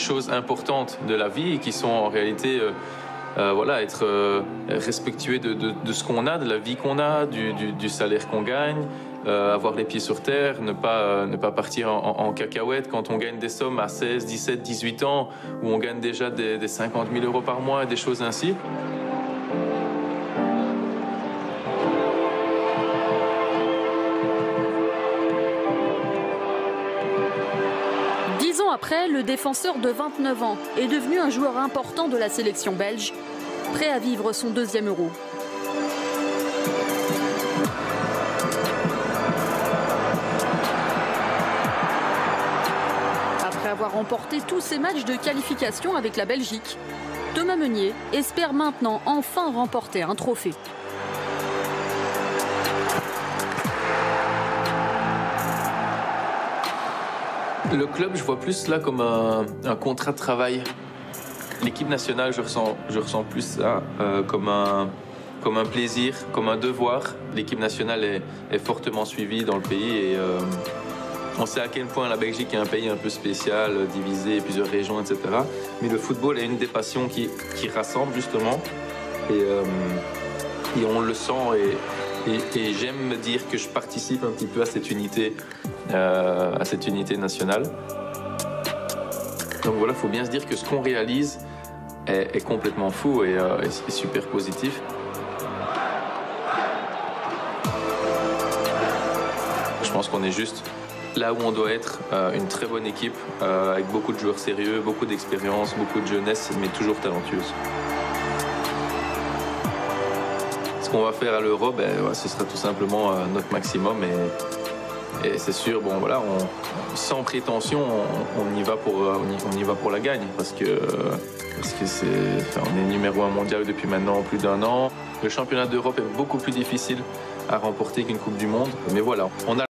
choses importantes de la vie et qui sont en réalité voilà, être respectueux de ce qu'on a, de la vie qu'on a, du salaire qu'on gagne, avoir les pieds sur terre, ne pas partir en cacahuète quand on gagne des sommes à 16, 17, 18 ans, où on gagne déjà des 50 000 € par mois, des choses ainsi. Après, le défenseur de 29 ans est devenu un joueur important de la sélection belge, prêt à vivre son deuxième Euro. Après avoir remporté tous ses matchs de qualification avec la Belgique, Thomas Meunier espère maintenant enfin remporter un trophée. Le club, je vois plus là comme un contrat de travail. L'équipe nationale, je ressens plus ça comme un plaisir, comme un devoir. L'équipe nationale est fortement suivie dans le pays et on sait à quel point la Belgique est un pays un peu spécial, divisé, plusieurs régions, etc. Mais le football est une des passions qui rassemble justement et on le sent et j'aime me dire que je participe un petit peu à cette unité nationale. Donc voilà, il faut bien se dire que ce qu'on réalise est complètement fou et super positif. Je pense qu'on est juste là où on doit être, une très bonne équipe avec beaucoup de joueurs sérieux, beaucoup d'expérience, beaucoup de jeunesse, mais toujours talentueuse. Ce qu'on va faire à l'Euro, ce sera tout simplement notre maximum et c'est sûr, bon voilà, sans prétention, on y va pour la gagne parce que on est numéro 1 mondial depuis maintenant plus d'1 an. Le championnat d'Europe est beaucoup plus difficile à remporter qu'une Coupe du Monde, mais voilà, on a